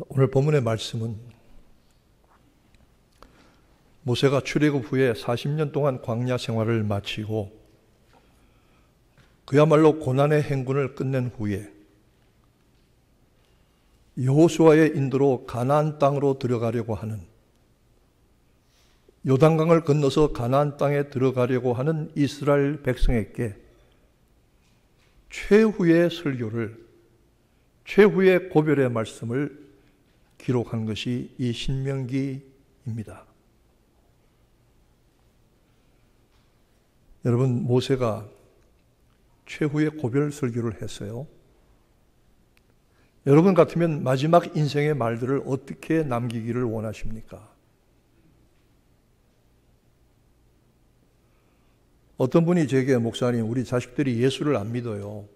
오늘 본문의 말씀은 모세가 출애굽 후에 40년 동안 광야 생활을 마치고 그야말로 고난의 행군을 끝낸 후에 여호수아의 인도로 가나안 땅으로 들어가려고 하는, 요단강을 건너서 가나안 땅에 들어가려고 하는 이스라엘 백성에게 최후의 설교를, 최후의 고별의 말씀을 기록한 것이 이 신명기입니다. 여러분, 모세가 최후의 고별 설교를 했어요. 여러분 같으면 마지막 인생의 말들을 어떻게 남기기를 원하십니까? 어떤 분이 제게, 목사님, 우리 자식들이 예수를 안 믿어요.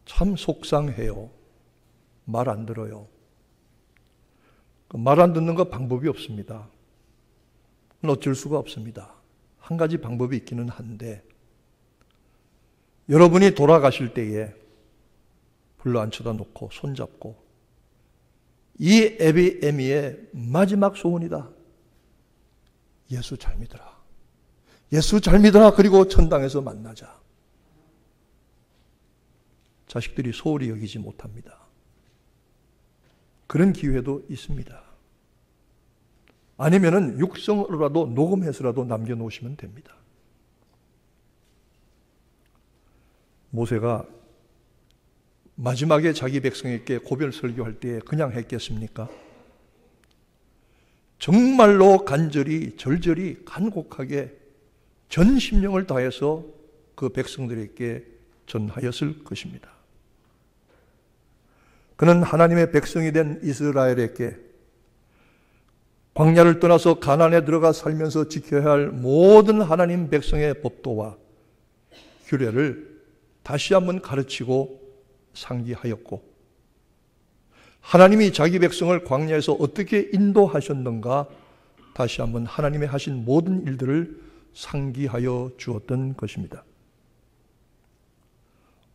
참 속상해요. 말 안 들어요. 말 안 듣는 거 방법이 없습니다. 어쩔 수가 없습니다. 한 가지 방법이 있기는 한데, 여러분이 돌아가실 때에 불러 앉혀다 놓고 손잡고, 이 에비에미의 마지막 소원이다. 예수 잘 믿어라. 예수 잘 믿어라. 그리고 천당에서 만나자. 자식들이 소홀히 여기지 못합니다. 그런 기회도 있습니다. 아니면은 육성으로라도 녹음해서라도 남겨놓으시면 됩니다. 모세가 마지막에 자기 백성에게 고별 설교할 때 그냥 했겠습니까? 정말로 간절히, 절절히, 간곡하게 전 심령을 다해서 그 백성들에게 전하였을 것입니다. 그는 하나님의 백성이 된 이스라엘에게 광야를 떠나서 가나안에 들어가 살면서 지켜야 할 모든 하나님 백성의 법도와 규례를 다시 한번 가르치고 상기하였고, 하나님이 자기 백성을 광야에서 어떻게 인도하셨는가 다시 한번 하나님의 하신 모든 일들을 상기하여 주었던 것입니다.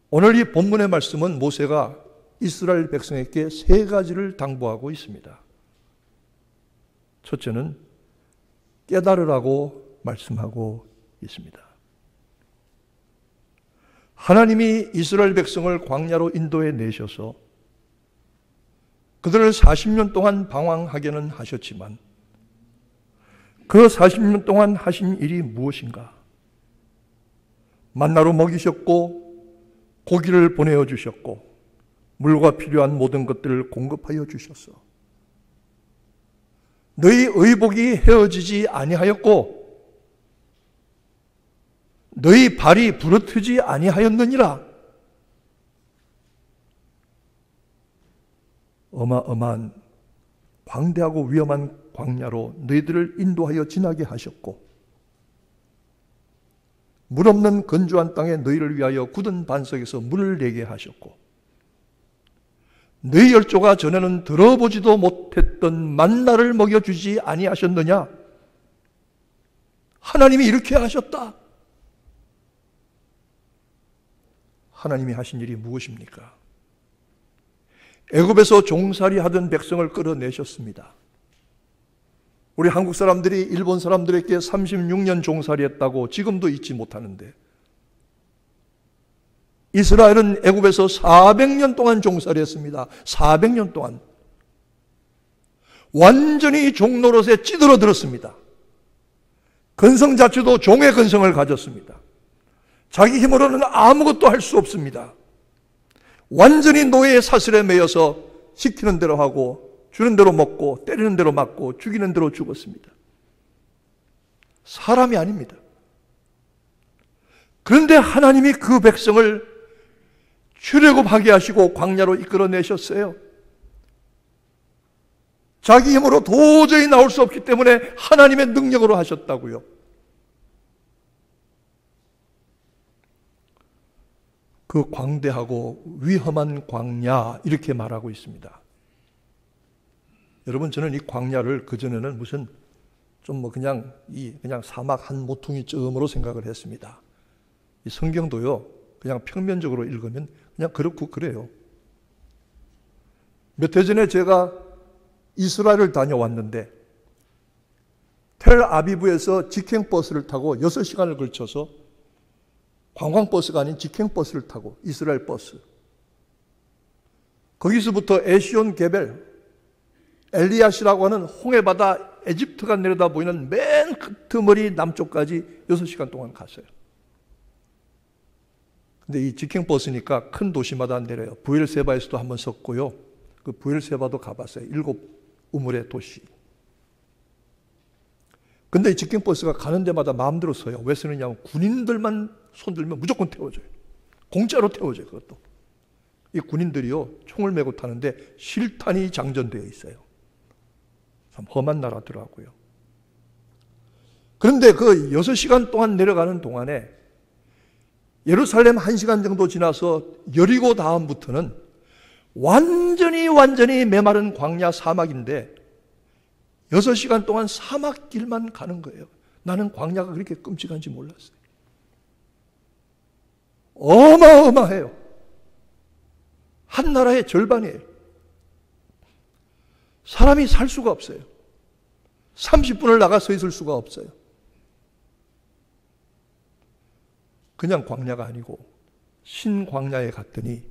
오늘 이 본문의 말씀은 모세가 이스라엘 백성에게 세 가지를 당부하고 있습니다. 첫째는 깨달으라고 말씀하고 있습니다. 하나님이 이스라엘 백성을 광야로 인도해 내셔서 그들을 40년 동안 방황하게는 하셨지만 그 40년 동안 하신 일이 무엇인가? 만나로 먹이셨고 고기를 보내어 주셨고 물과 필요한 모든 것들을 공급하여 주셨어. 너희 의복이 헤어지지 아니하였고 너희 발이 부르트지 아니하였느니라. 어마어마한 광대하고 위험한 광야로 너희들을 인도하여 지나게 하셨고 물 없는 건조한 땅에 너희를 위하여 굳은 반석에서 물을 내게 하셨고 너희 열조가 전에는 들어보지도 못했던 만나를 먹여주지 아니하셨느냐? 하나님이 이렇게 하셨다. 하나님이 하신 일이 무엇입니까? 애굽에서 종살이 하던 백성을 끌어내셨습니다. 우리 한국 사람들이 일본 사람들에게 36년 종살이 했다고 지금도 잊지 못하는데, 이스라엘은 애굽에서 400년 동안 종살이 했습니다. 400년 동안. 완전히 종 노릇에 찌들어들었습니다. 근성 자체도 종의 근성을 가졌습니다. 자기 힘으로는 아무것도 할 수 없습니다. 완전히 노예의 사슬에 매여서 시키는 대로 하고 주는 대로 먹고 때리는 대로 맞고 죽이는 대로 죽었습니다. 사람이 아닙니다. 그런데 하나님이 그 백성을 출애굽하게 하시고 광야로 이끌어내셨어요. 자기 힘으로 도저히 나올 수 없기 때문에 하나님의 능력으로 하셨다고요. 그 광대하고 위험한 광야, 이렇게 말하고 있습니다. 여러분, 저는 이 광야를 그전에는 무슨 좀 그냥 사막 한 모퉁이쯤으로 생각을 했습니다. 이 성경도요, 그냥 평면적으로 읽으면 그냥 그렇고 그래요. 몇 해 전에 제가 이스라엘을 다녀왔는데 텔아비브에서 직행버스를 타고 6시간을 걸쳐서 관광버스가 아닌 직행버스를 타고 이스라엘 버스. 거기서부터 에시온 게벨, 엘리야시라고 하는 홍해바다 에집트가 내려다 보이는 맨 끝머리 남쪽까지 6시간 동안 갔어요. 근데 이 직행버스니까 큰 도시마다 내려요. 부엘세바에서도 한번 섰고요. 그 부엘세바도 가봤어요. 7 우물의 도시. 근데 이 직행버스가 가는 데마다 마음대로 서요. 왜 서느냐면 군인들만 손들면 무조건 태워줘요. 공짜로 태워줘요. 그것도. 이 군인들이요, 총을 메고 타는데 실탄이 장전되어 있어요. 참 험한 나라더라고요. 그런데 그 6시간 동안 내려가는 동안에 예루살렘 1시간 정도 지나서 여리고 다음부터는 완전히 메마른 광야 사막인데 6시간 동안 사막길만 가는 거예요. 나는 광야가 그렇게 끔찍한지 몰랐어요. 어마어마해요. 한 나라의 절반이에요. 사람이 살 수가 없어요. 30분을 나가 서 있을 수가 없어요. 그냥 광야가 아니고 신광야에 갔더니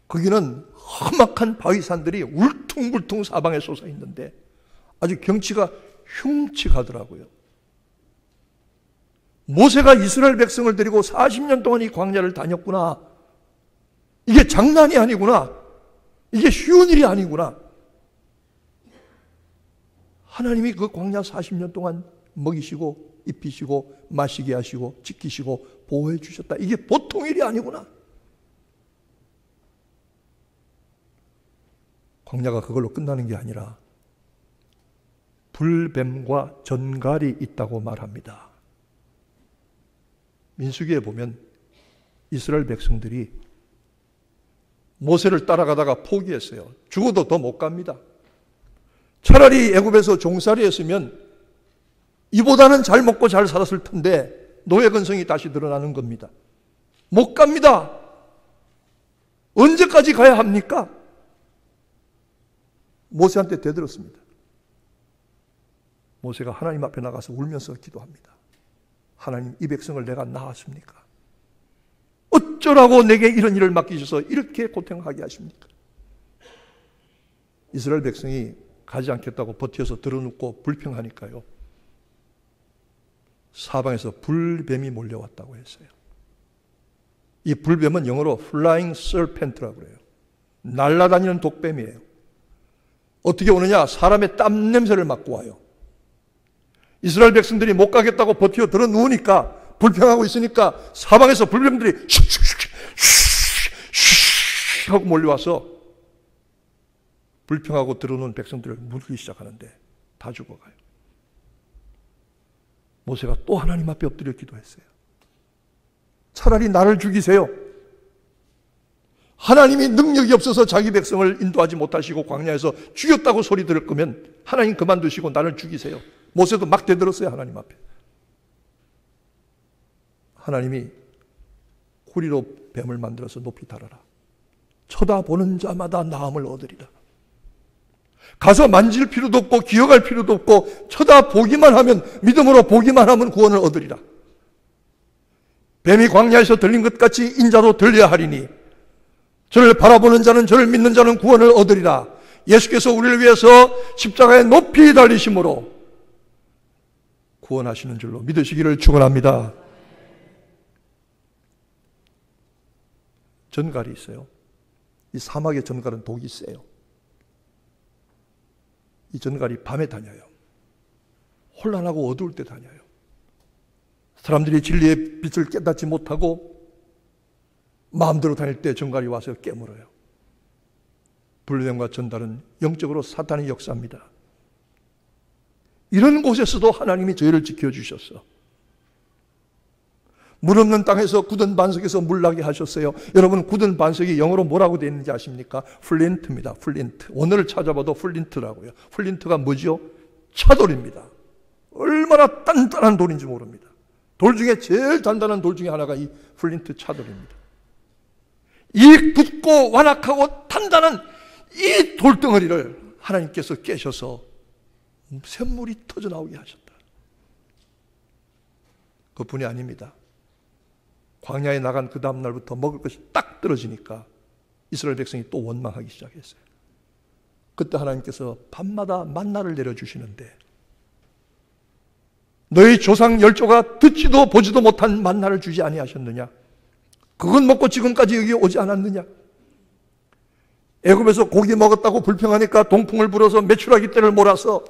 거기는 험악한 바위산들이 울퉁불퉁 사방에 솟아 있는데 아주 경치가 흉측하더라고요. 모세가 이스라엘 백성을 데리고 40년 동안 이 광야를 다녔구나. 이게 장난이 아니구나. 이게 쉬운 일이 아니구나. 하나님이 그 광야 40년 동안 먹이시고 입히시고 마시게 하시고 지키시고 보호해 주셨다. 이게 보통 일이 아니구나. 광야가 그걸로 끝나는 게 아니라 불뱀과 전갈이 있다고 말합니다. 민수기에 보면 이스라엘 백성들이 모세를 따라가다가 포기했어요. 죽어도 더 못 갑니다. 차라리 애굽에서 종살이 했으면 이보다는 잘 먹고 잘 살았을 텐데 노예 근성이 다시 드러나는 겁니다. 못 갑니다. 언제까지 가야 합니까? 모세한테 대들었습니다. 모세가 하나님 앞에 나가서 울면서 기도합니다. 하나님, 이 백성을 내가 낳았습니까? 어쩌라고 내게 이런 일을 맡기셔서 이렇게 고통하게 하십니까? 이스라엘 백성이 가지 않겠다고 버텨서 들어눕고 불평하니까요. 사방에서 불뱀이 몰려왔다고 했어요. 이 불뱀은 영어로 Flying Serpent라고 그래요. 날아다니는 독뱀이에요. 어떻게 오느냐? 사람의 땀 냄새를 맡고 와요. 이스라엘 백성들이 못 가겠다고 버텨 들어 누우니까 불평하고 있으니까 사방에서 불뱀들이 슉슉슉슉 하고 몰려와서 불평하고 들어놓은 백성들을 물기 시작하는데 다 죽어가요. 모세가 또 하나님 앞에 엎드려 기도했어요. 차라리 나를 죽이세요. 하나님이 능력이 없어서 자기 백성을 인도하지 못하시고 광야에서 죽였다고 소리 들을 거면 하나님 그만두시고 나를 죽이세요. 모세도 막 대들었어요. 하나님 앞에. 하나님이 구리로 뱀을 만들어서 높이 달아라. 쳐다보는 자마다 나음을 얻으리라. 가서 만질 필요도 없고 기억할 필요도 없고 쳐다보기만 하면, 믿음으로 보기만 하면 구원을 얻으리라. 뱀이 광야에서 들린 것 같이 인자도 들려야 하리니 저를 바라보는 자는, 저를 믿는 자는 구원을 얻으리라. 예수께서 우리를 위해서 십자가에 높이 달리심으로 구원하시는 줄로 믿으시기를 축원합니다. 전갈이 있어요. 이 사막의 전갈은 독이 세요. 이 전갈이 밤에 다녀요. 혼란하고 어두울 때 다녀요. 사람들이 진리의 빛을 깨닫지 못하고 마음대로 다닐 때 전갈이 와서 깨물어요. 불뱀과 전갈은 영적으로 사탄의 역사입니다. 이런 곳에서도 하나님이 저희를 지켜주셨어. 물 없는 땅에서 굳은 반석에서 물 나게 하셨어요. 여러분, 굳은 반석이 영어로 뭐라고 되어 있는지 아십니까? 플린트입니다. 플린트. 오늘을 찾아봐도 플린트라고요. 플린트가 뭐죠? 차돌입니다. 얼마나 단단한 돌인지 모릅니다. 돌 중에 제일 단단한 돌 중에 하나가 이 플린트 차돌입니다. 이 굳고 완악하고 단단한 이 돌덩어리를 하나님께서 깨셔서 샘물이 터져 나오게 하셨다. 그뿐이 아닙니다. 광야에 나간 그 다음 날부터 먹을 것이 딱 떨어지니까 이스라엘 백성이 또 원망하기 시작했어요. 그때 하나님께서 밤마다 만나를 내려주시는데 너희 조상 열조가 듣지도 보지도 못한 만나를 주지 아니하셨느냐? 그건 먹고 지금까지 여기 오지 않았느냐? 애굽에서 고기 먹었다고 불평하니까 동풍을 불어서 메추라기 떼를 몰아서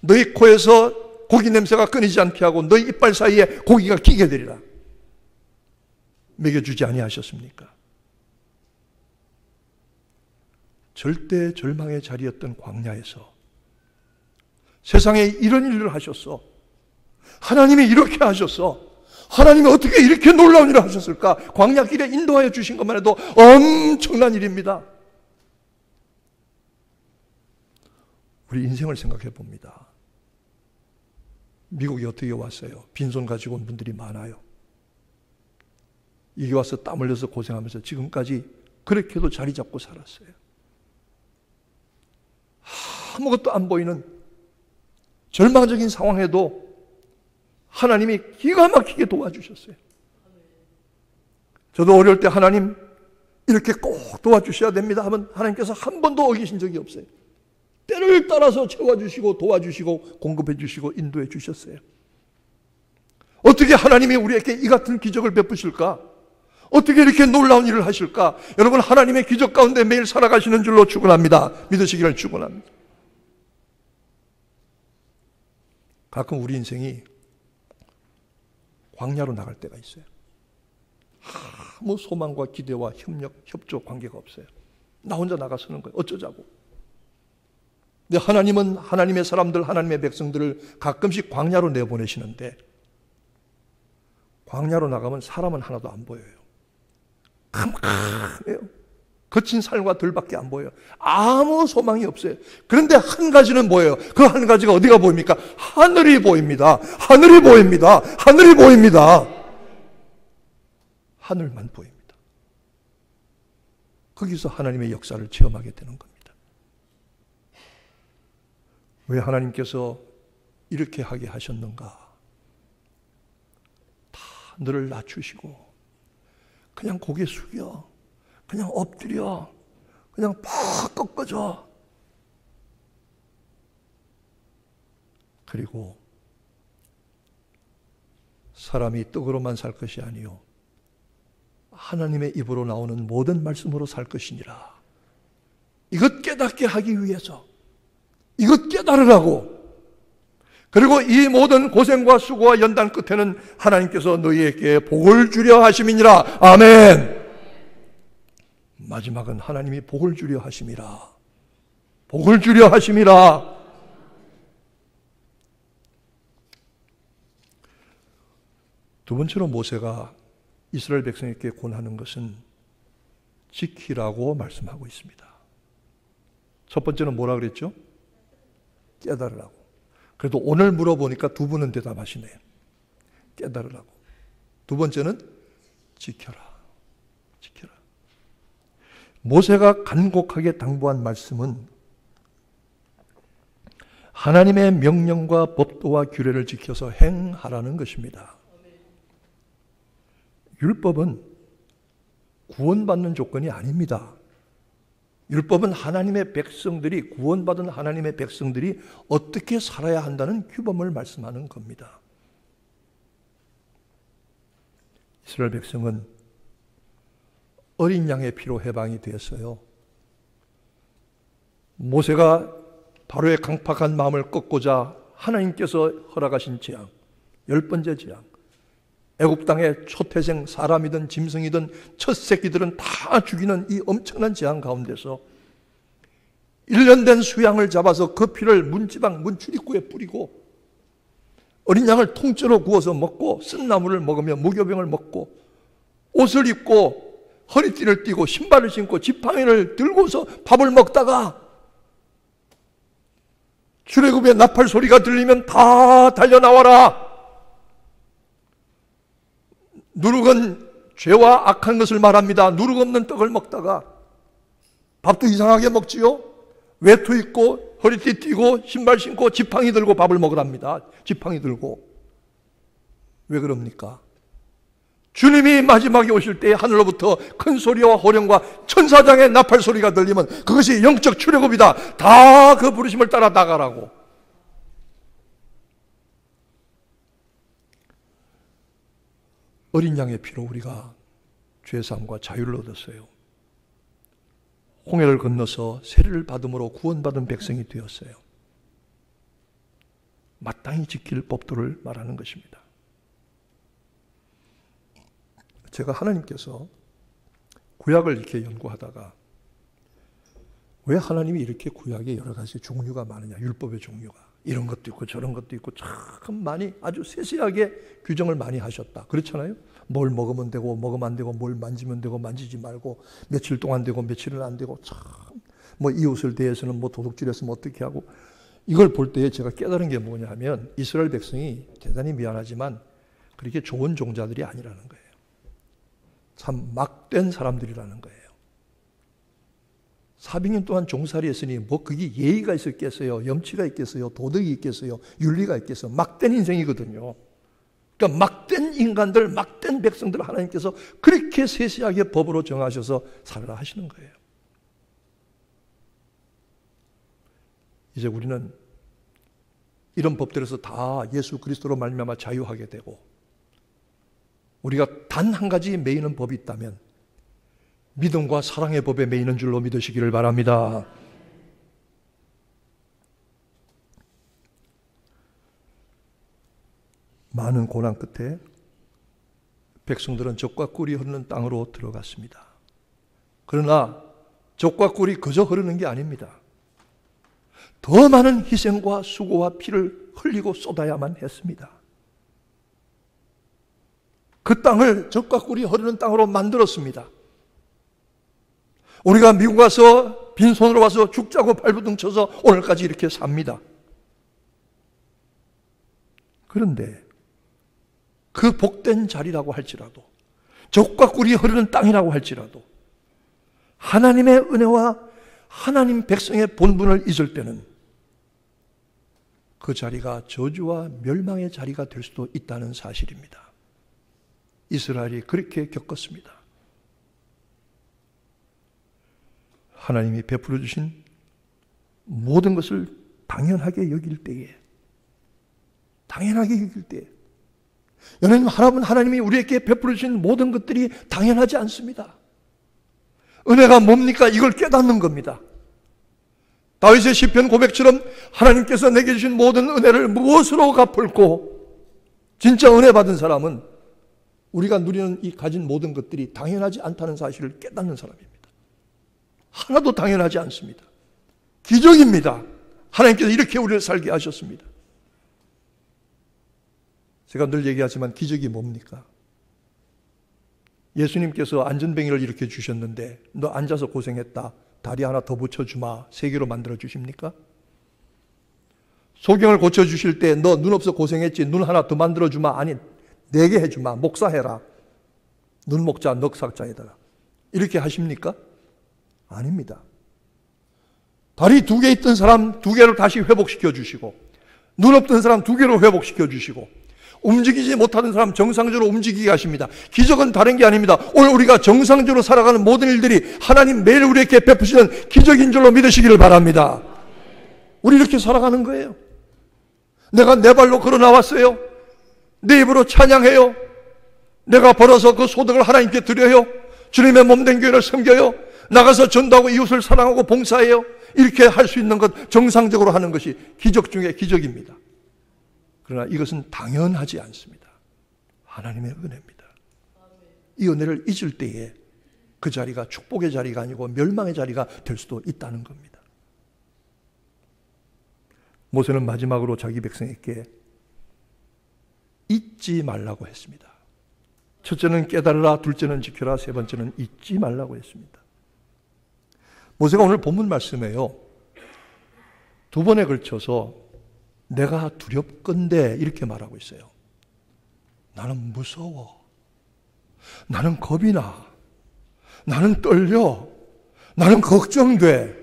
너희 코에서 고기 냄새가 끊이지 않게 하고 너희 이빨 사이에 고기가 끼게 되리라. 먹여주지 아니하셨습니까? 절대 절망의 자리였던 광야에서 세상에 이런 일을 하셨어. 하나님이 이렇게 하셨어. 하나님이 어떻게 이렇게 놀라운 일을 하셨을까? 광야길에 인도하여 주신 것만 해도 엄청난 일입니다. 우리 인생을 생각해 봅니다. 미국에 어떻게 왔어요? 빈손 가지고 온 분들이 많아요. 이게 와서 땀 흘려서 고생하면서 지금까지 그렇게도 자리 잡고 살았어요. 아무것도 안 보이는 절망적인 상황에도 하나님이 기가 막히게 도와주셨어요. 저도 어려울 때 하나님 이렇게 꼭 도와주셔야 됩니다 하면 하나님께서 한 번도 어기신 적이 없어요. 때를 따라서 채워주시고 도와주시고 공급해 주시고 인도해 주셨어요. 어떻게 하나님이 우리에게 이 같은 기적을 베푸실까? 어떻게 이렇게 놀라운 일을 하실까? 여러분, 하나님의 기적 가운데 매일 살아가시는 줄로 축원합니다. 믿으시기를 축원합니다. 가끔 우리 인생이 광야로 나갈 때가 있어요. 아무 소망과 기대와 협력, 협조 관계가 없어요. 나 혼자 나가서는 거예요. 어쩌자고. 근데 하나님은 하나님의 사람들, 하나님의 백성들을 가끔씩 광야로 내보내시는데 광야로 나가면 사람은 하나도 안 보여요. 캄캄해요. 거친 살과 들밖에 안 보여요. 아무 소망이 없어요. 그런데 한 가지는 뭐예요? 그 한 가지가 어디가 보입니까? 하늘이 보입니다. 하늘이 보입니다. 하늘이 보입니다. 하늘만 보입니다. 거기서 하나님의 역사를 체험하게 되는 겁니다. 왜 하나님께서 이렇게 하게 하셨는가? 다 너를 낮추시고 그냥 고개 숙여, 그냥 엎드려, 그냥 팍 꺾어져. 그리고 사람이 떡으로만 살 것이 아니요 하나님의 입으로 나오는 모든 말씀으로 살 것이니라. 이것 깨닫게 하기 위해서, 이것 깨달으라고. 그리고 이 모든 고생과 수고와 연단 끝에는 하나님께서 너희에게 복을 주려 하심이니라. 아멘. 마지막은 하나님이 복을 주려 하심이라. 복을 주려 하심이라. 두 번째로 모세가 이스라엘 백성에게 권하는 것은 지키라고 말씀하고 있습니다. 첫 번째는 뭐라 그랬죠? 깨달으라고. 그래도 오늘 물어보니까 두 분은 대답하시네요. 깨달으라고. 두 번째는 지켜라. 지켜라. 모세가 간곡하게 당부한 말씀은 하나님의 명령과 법도와 규례를 지켜서 행하라는 것입니다. 율법은 구원받는 조건이 아닙니다. 율법은 하나님의 백성들이, 구원받은 하나님의 백성들이 어떻게 살아야 한다는 규범을 말씀하는 겁니다. 이스라엘 백성은 어린 양의 피로 해방이 되었어요. 모세가 바로의 강팍한 마음을 꺾고자 하나님께서 허락하신 재앙, 10번째 재앙. 애굽 땅의 초태생 사람이든 짐승이든 첫 새끼들은 다 죽이는 이 엄청난 재앙 가운데서 1년 된 수양을 잡아서 그 피를 문지방 문출입구에 뿌리고 어린 양을 통째로 구워서 먹고 쓴 나물을 먹으며 무교병을 먹고 옷을 입고 허리띠를 띠고 신발을 신고 지팡이를 들고서 밥을 먹다가 출애굽의 나팔 소리가 들리면 다 달려나와라. 누룩은 죄와 악한 것을 말합니다. 누룩 없는 떡을 먹다가 밥도 이상하게 먹지요. 외투 입고 허리띠 띠고 신발 신고 지팡이 들고 밥을 먹으랍니다. 지팡이 들고. 왜 그럽니까? 주님이 마지막에 오실 때 하늘로부터 큰 소리와 호령과 천사장의 나팔 소리가 들리면 그것이 영적 출애굽이다. 다 그 부르심을 따라 나가라고. 어린 양의 피로 우리가 죄사함과 자유를 얻었어요. 홍해를 건너서 세례를 받음으로 구원받은 백성이 되었어요. 마땅히 지킬 법도를 말하는 것입니다. 제가 하나님께서 구약을 이렇게 연구하다가 왜 하나님이 이렇게 구약에 여러 가지 종류가 많으냐, 율법의 종류가 이런 것도 있고 저런 것도 있고 참 많이 아주 세세하게 규정을 많이 하셨다. 그렇잖아요. 뭘 먹으면 되고 먹으면 안 되고 뭘 만지면 되고 만지지 말고 며칠 동안 되고 며칠은 안 되고 참 뭐 이웃을 대해서는 뭐 도둑질했으면 어떻게 하고 이걸 볼 때 제가 깨달은 게 뭐냐 하면 이스라엘 백성이 대단히 미안하지만 그렇게 좋은 종자들이 아니라는 거예요. 참 막된 사람들이라는 거예요. 400년 동안 종살이 했으니 뭐 그게 예의가 있었겠어요? 염치가 있겠어요? 도덕이 있겠어요? 윤리가 있겠어요? 막된 인생이거든요. 그러니까 막된 인간들, 막된 백성들 하나님께서 그렇게 세세하게 법으로 정하셔서 살아라 하시는 거예요. 이제 우리는 이런 법들에서 다 예수 그리스도로 말미암아 자유하게 되고 우리가 단 한 가지 매이는 법이 있다면 믿음과 사랑의 법에 매이는 줄로 믿으시기를 바랍니다. 많은 고난 끝에 백성들은 젖과 꿀이 흐르는 땅으로 들어갔습니다. 그러나 젖과 꿀이 그저 흐르는 게 아닙니다. 더 많은 희생과 수고와 피를 흘리고 쏟아야만 했습니다. 그 땅을 젖과 꿀이 흐르는 땅으로 만들었습니다. 우리가 미국 와서 빈손으로 와서 죽자고 발부둥 쳐서 오늘까지 이렇게 삽니다. 그런데 그 복된 자리라고 할지라도 젖과 꿀이 흐르는 땅이라고 할지라도 하나님의 은혜와 하나님 백성의 본분을 잊을 때는 그 자리가 저주와 멸망의 자리가 될 수도 있다는 사실입니다. 이스라엘이 그렇게 겪었습니다. 하나님이 베풀어 주신 모든 것을 당연하게 여길 때에 여러분, 하나님이 우리에게 베풀어 주신 모든 것들이 당연하지 않습니다. 은혜가 뭡니까? 이걸 깨닫는 겁니다. 다윗의 시편 고백처럼 하나님께서 내게 주신 모든 은혜를 무엇으로 갚을꼬? 진짜 은혜 받은 사람은 우리가 누리는 이 가진 모든 것들이 당연하지 않다는 사실을 깨닫는 사람입니다. 하나도 당연하지 않습니다. 기적입니다. 하나님께서 이렇게 우리를 살게 하셨습니다. 제가 늘 얘기하지만 기적이 뭡니까? 예수님께서 안전뱅이를 이렇게 주셨는데 너 앉아서 고생했다. 다리 하나 더 붙여주마. 3개로 만들어 주십니까? 소경을 고쳐주실 때 너 눈 없어 고생했지. 눈 하나 더 만들어주마. 아니 4개 해주마. 목사해라. 눈목자 넉삭자에다가. 이렇게 하십니까? 아닙니다. 다리 2개 있던 사람 2개로 다시 회복시켜 주시고 눈 없던 사람 2개로 회복시켜 주시고 움직이지 못하는 사람 정상적으로 움직이게 하십니다. 기적은 다른 게 아닙니다. 오늘 우리가 정상적으로 살아가는 모든 일들이 하나님 매일 우리에게 베푸시는 기적인 줄로 믿으시기를 바랍니다. 우리 이렇게 살아가는 거예요. 내가 내 발로 걸어 나왔어요. 내 입으로 찬양해요. 내가 벌어서 그 소득을 하나님께 드려요. 주님의 몸된 교회를 섬겨요. 나가서 전도하고 이웃을 사랑하고 봉사해요. 이렇게 할 수 있는 것, 정상적으로 하는 것이 기적 중에 기적입니다. 그러나 이것은 당연하지 않습니다. 하나님의 은혜입니다. 이 은혜를 잊을 때에 그 자리가 축복의 자리가 아니고 멸망의 자리가 될 수도 있다는 겁니다. 모세는 마지막으로 자기 백성에게 잊지 말라고 했습니다. 첫째는 깨달으라, 둘째는 지켜라, 세 번째는 잊지 말라고 했습니다. 모세가 오늘 본문 말씀에요. 2번에 걸쳐서 내가 두렵건대 이렇게 말하고 있어요. 나는 무서워. 나는 겁이 나. 나는 떨려. 나는 걱정돼.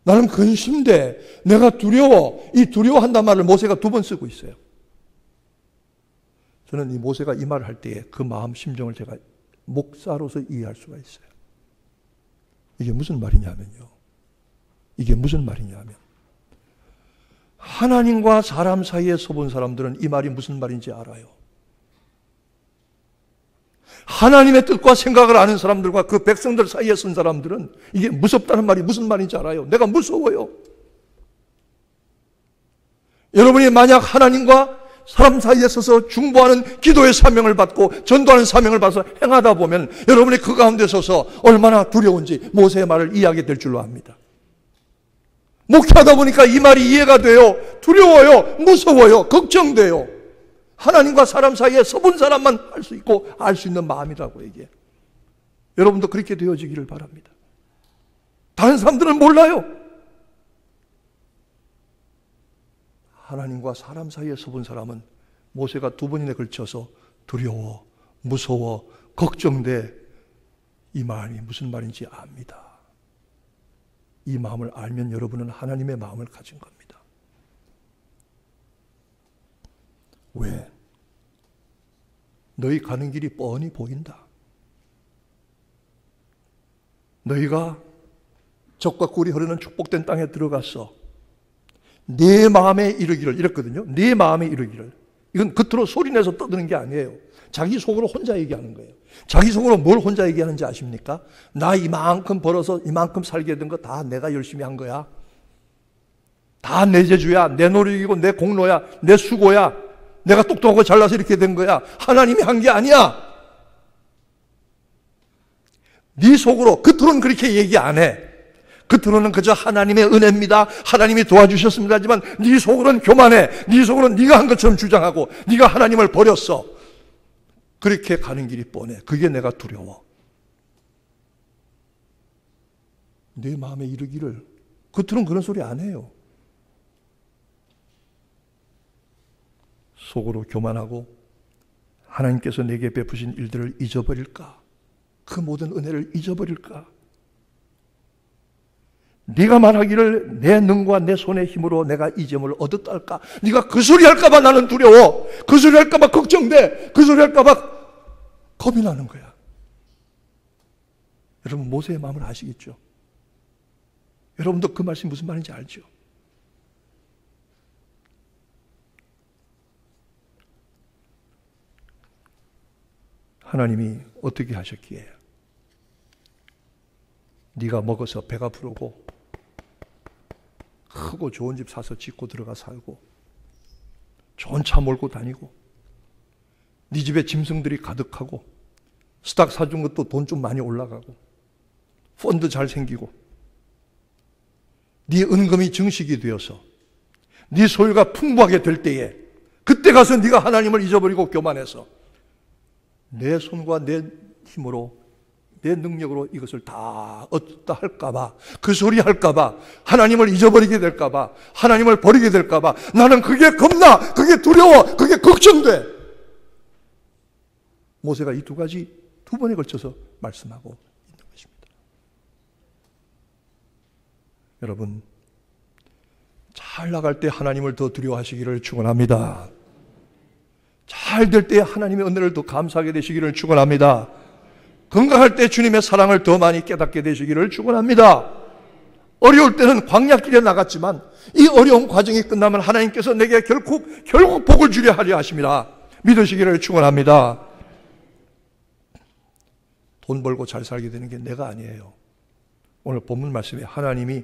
나는 근심돼. 내가 두려워. 이 두려워한단 말을 모세가 2번 쓰고 있어요. 저는 이 모세가 이 말을 할 때에 그 마음 심정을 제가 목사로서 이해할 수가 있어요. 이게 무슨 말이냐면요. 이게 무슨 말이냐면 하나님과 사람 사이에 서본 사람들은 이 말이 무슨 말인지 알아요. 하나님의 뜻과 생각을 아는 사람들과 그 백성들 사이에 선 사람들은 이게 무섭다는 말이 무슨 말인지 알아요. 내가 무서워요. 여러분이 만약 하나님과 사람 사이에 서서 중보하는 기도의 사명을 받고 전도하는 사명을 받아서 행하다 보면 여러분이 그 가운데 서서 얼마나 두려운지 모세의 말을 이해하게 될 줄로 압니다. 목회하다 보니까 이 말이 이해가 돼요. 두려워요. 무서워요. 걱정돼요. 하나님과 사람 사이에 서본 사람만 할 수 있고 알 수 있는 마음이라고 이게. 여러분도 그렇게 되어지기를 바랍니다. 다른 사람들은 몰라요. 하나님과 사람 사이에 서본 사람은 모세가 2번이나 걸쳐서 두려워, 무서워, 걱정돼. 이 말이 무슨 말인지 압니다. 이 마음을 알면 여러분은 하나님의 마음을 가진 겁니다. 왜? 너희 가는 길이 뻔히 보인다. 너희가 적과 꿀이 흐르는 축복된 땅에 들어갔어. 내 마음에 이르기를 이랬거든요. 내 마음에 이르기를. 이건 겉으로 소리내서 떠드는 게 아니에요. 자기 속으로 혼자 얘기하는 거예요. 자기 속으로 뭘 혼자 얘기하는지 아십니까? 나 이만큼 벌어서 이만큼 살게 된 거 다 내가 열심히 한 거야. 다 내 재주야. 내 노력이고 내 공로야. 내 수고야. 내가 똑똑하고 잘나서 이렇게 된 거야. 하나님이 한 게 아니야. 네 속으로 겉으로는 그렇게 얘기 안 해. 겉으로는 그저 하나님의 은혜입니다. 하나님이 도와주셨습니다. 하지만 네 속으로는 교만해. 네 속으로는 네가 한 것처럼 주장하고 네가 하나님을 버렸어. 그렇게 가는 길이 뻔해. 그게 내가 두려워. 내 마음에 이르기를. 겉으로는 그런 소리 안 해요. 속으로 교만하고 하나님께서 내게 베푸신 일들을 잊어버릴까? 그 모든 은혜를 잊어버릴까? 네가 말하기를 내 능과 내 손의 힘으로 내가 이 점을 얻었다 할까? 네가 그 소리 할까 봐 나는 두려워. 그 소리 할까 봐 걱정돼. 그 소리 할까 봐 겁이 나는 거야. 여러분 모세의 마음을 아시겠죠? 여러분도 그 말씀이 무슨 말인지 알죠? 하나님이 어떻게 하셨기에 네가 먹어서 배가 부르고 크고 좋은 집 사서 짓고 들어가 살고 좋은 차 몰고 다니고 네 집에 짐승들이 가득하고 스탁 사준 것도 돈 좀 많이 올라가고 펀드 잘 생기고 네 은금이 증식이 되어서 네 소유가 풍부하게 될 때에 그때 가서 네가 하나님을 잊어버리고 교만해서 내 손과 내 힘으로 내 능력으로 이것을 다 얻다 할까봐 그 소리 할까봐 하나님을 잊어버리게 될까봐 하나님을 버리게 될까봐 나는 그게 겁나 그게 두려워 그게 걱정돼. 모세가 이 2가지 2번에 걸쳐서 말씀하고 있는 것입니다. 여러분 잘 나갈 때 하나님을 더 두려워하시기를 축원합니다. 잘 될 때 하나님의 은혜를 더 감사하게 되시기를 축원합니다. 건강할 때 주님의 사랑을 더 많이 깨닫게 되시기를 축원합니다. 어려울 때는 광야길에 나갔지만 이 어려운 과정이 끝나면 하나님께서 내게 결국 복을 주려 하려 하십니다. 믿으시기를 축원합니다. 돈 벌고 잘 살게 되는 게 내가 아니에요. 오늘 본문 말씀에 하나님이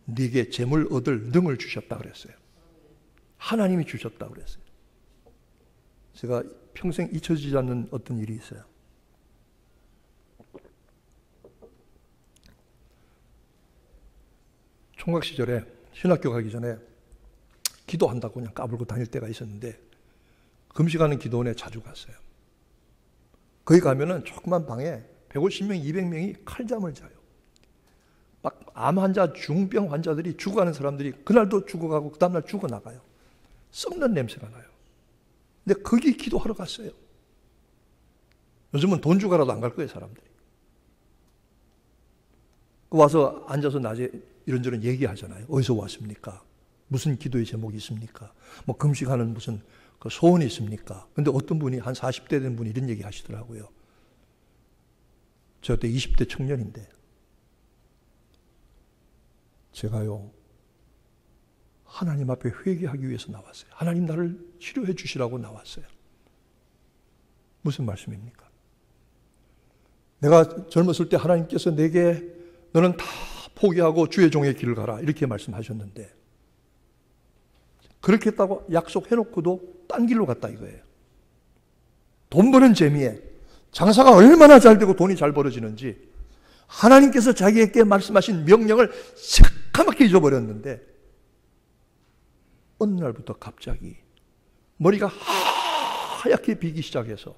네게 재물 얻을 능을 주셨다 그랬어요. 하나님이 주셨다 그랬어요. 제가 평생 잊혀지지 않는 어떤 일이 있어요. 총각 시절에 신학교 가기 전에 기도한다고 그냥 까불고 다닐 때가 있었는데 금식하는 기도원에 자주 갔어요. 거기 가면은 조그만 방에 150명, 200명이 칼잠을 자요. 막 암 환자, 중병 환자들이 죽어가는 사람들이 그날도 죽어가고 그 다음날 죽어나가요. 썩는 냄새가 나요. 근데 거기 기도하러 갔어요. 요즘은 돈 주고라도 안 갈 거예요, 사람들이. 와서 앉아서 낮에 이런저런 얘기하잖아요. 어디서 왔습니까? 무슨 기도의 제목이 있습니까? 뭐 금식하는 무슨 그 소원이 있습니까? 근데 어떤 분이 한 40대 된 분이 이런 얘기 하시더라고요. 저 때 20대 청년인데 제가요 하나님 앞에 회개하기 위해서 나왔어요. 하나님 나를 치료해 주시라고 나왔어요. 무슨 말씀입니까? 내가 젊었을 때 하나님께서 내게 너는 다 포기하고 주의 종의 길을 가라 이렇게 말씀하셨는데 그렇게 했다고 약속해놓고도 딴 길로 갔다 이거예요. 돈 버는 재미에 장사가 얼마나 잘 되고 돈이 잘 벌어지는지 하나님께서 자기에게 말씀하신 명령을 새까맣게 잊어버렸는데 어느 날부터 갑자기 머리가 하얗게 비기 시작해서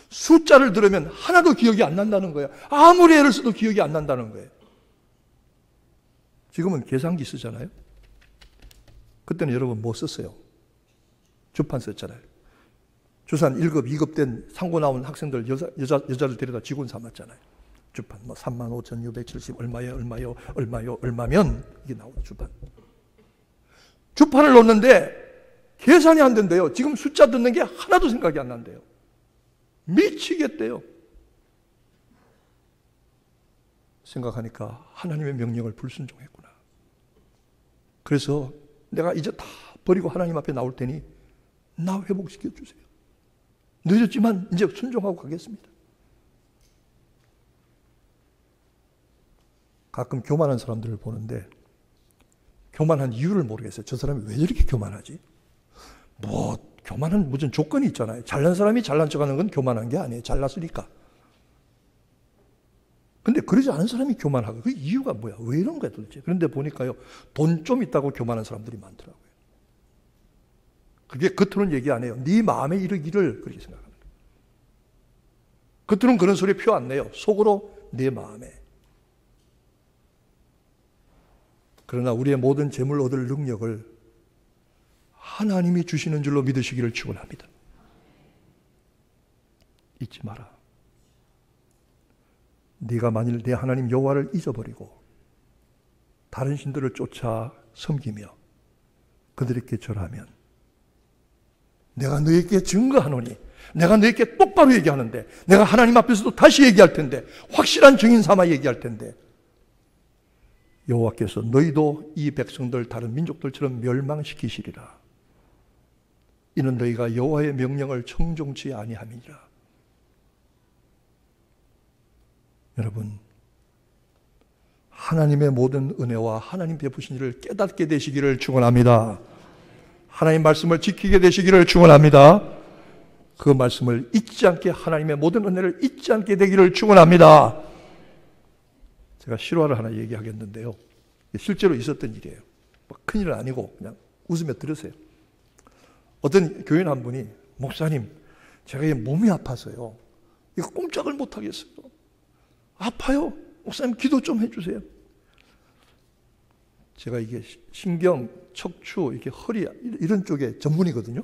숫자를 들으면 하나도 기억이 안 난다는 거예요. 아무리 애를 써도 기억이 안 난다는 거예요. 지금은 계산기 쓰잖아요. 그때는 여러분 뭐 썼어요? 주판 썼잖아요. 주산 1급, 2급 된 상고 나온 학생들 여자를 데려다 직원 삼았잖아요. 주판 뭐 35,670 얼마면 이게 나오죠. 주판을 놓는데 계산이 안 된대요. 지금 숫자 듣는 게 하나도 생각이 안 난대요. 미치겠대요. 생각하니까 하나님의 명령을 불순종했구나. 그래서 내가 이제 다 버리고 하나님 앞에 나올 테니 나 회복시켜 주세요. 늦었지만 이제 순종하고 가겠습니다. 가끔 교만한 사람들을 보는데 교만한 이유를 모르겠어요. 저 사람이 왜 저렇게 교만하지? 뭐 교만한 무슨 조건이 있잖아요. 잘난 사람이 잘난 척하는 건 교만한 게 아니에요. 잘났으니까. 근데 그러지 않은 사람이 교만하고 그 이유가 뭐야? 왜 이런 거야 도대체? 그런데 보니까요. 돈 좀 있다고 교만한 사람들이 많더라고요. 그게 겉으로는 얘기 안 해요. 네 마음에 이르기를 그렇게 생각합니다. 겉으로는 그런 소리 표 안 내요. 속으로 내 마음에. 그러나 우리의 모든 재물 얻을 능력을 하나님이 주시는 줄로 믿으시기를 축원합니다. 잊지 마라. 네가 만일 내 하나님 여호와를 잊어버리고 다른 신들을 쫓아 섬기며 그들에게 절하면 내가 너에게 증거하노니 내가 너에게 똑바로 얘기하는데 내가 하나님 앞에서도 다시 얘기할 텐데 확실한 증인 삼아 얘기할 텐데 여호와께서 너희도 이 백성들 다른 민족들처럼 멸망시키시리라. 이는 너희가 여호와의 명령을 청종치 아니함이니라. 여러분, 하나님의 모든 은혜와 하나님 베푸신 일을 깨닫게 되시기를 축원합니다. 하나님 말씀을 지키게 되시기를 축원합니다. 그 말씀을 잊지 않게 하나님의 모든 은혜를 잊지 않게 되기를 축원합니다. 제가 실화를 하나 얘기하겠는데요. 실제로 있었던 일이에요. 큰일은 아니고 그냥 웃으며 들으세요. 어떤 교인 한 분이 목사님 제가 몸이 아파서요. 이거 꼼짝을 못 하겠어요. 아파요. 목사님 기도 좀 해주세요. 제가 이게 신경, 척추, 이렇게 허리 이런 쪽에 전문이거든요.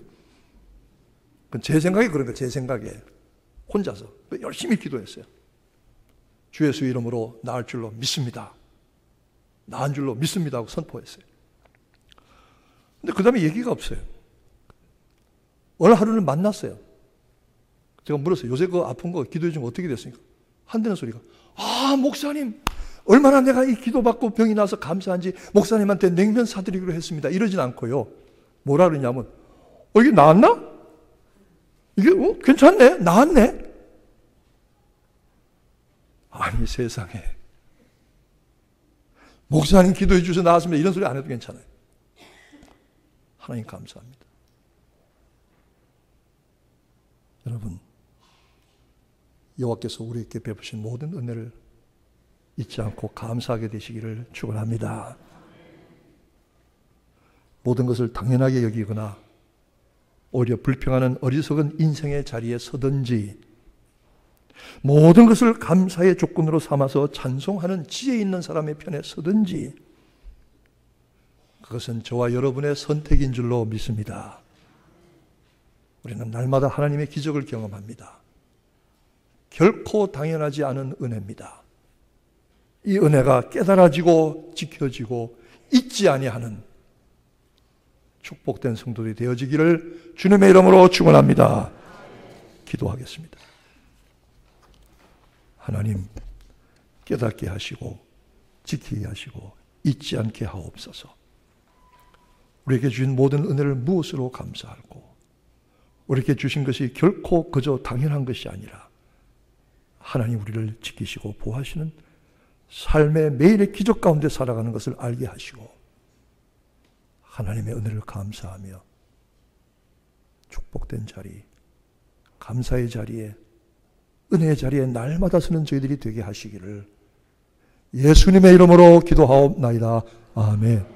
제 생각에 그런 거예요. 제 생각에. 혼자서 열심히 기도했어요. 주 예수 이름으로 나을 줄로 믿습니다. 나은 줄로 믿습니다 하고 선포했어요. 근데 그 다음에 얘기가 없어요. 어느 하루는 만났어요. 제가 물었어요. 요새 그 아픈 거 기도해 주면 어떻게 됐습니까? 한다는 소리가 목사님 얼마나 내가 이 기도받고 병이 나서 감사한지 목사님한테 냉면 사드리기로 했습니다. 이러진 않고요. 뭐라 그러냐면 이게 나았나? 이게 괜찮네? 나았네? 아니 세상에 목사님 기도해 주셔서 나았습니다. 이런 소리 안 해도 괜찮아요. 하나님 감사합니다. 여러분 여호와께서 우리에게 베푸신 모든 은혜를 잊지 않고 감사하게 되시기를 축원합니다. 모든 것을 당연하게 여기거나 오히려 불평하는 어리석은 인생의 자리에 서든지 모든 것을 감사의 조건으로 삼아서 찬송하는 지혜 있는 사람의 편에 서든지 그것은 저와 여러분의 선택인 줄로 믿습니다. 우리는 날마다 하나님의 기적을 경험합니다. 결코 당연하지 않은 은혜입니다. 이 은혜가 깨달아지고 지켜지고 잊지 아니하는 축복된 성도들이 되어지기를 주님의 이름으로 축원합니다. 기도하겠습니다. 하나님, 깨닫게 하시고 지키게 하시고 잊지 않게 하옵소서. 우리에게 주신 모든 은혜를 무엇으로 감사하고 우리에게 주신 것이 결코 그저 당연한 것이 아니라 하나님 우리를 지키시고 보호하시는 삶의 매일의 기적 가운데 살아가는 것을 알게 하시고 하나님의 은혜를 감사하며 축복된 자리, 감사의 자리에, 은혜의 자리에 날마다 서는 저희들이 되게 하시기를 예수님의 이름으로 기도하옵나이다. 아멘.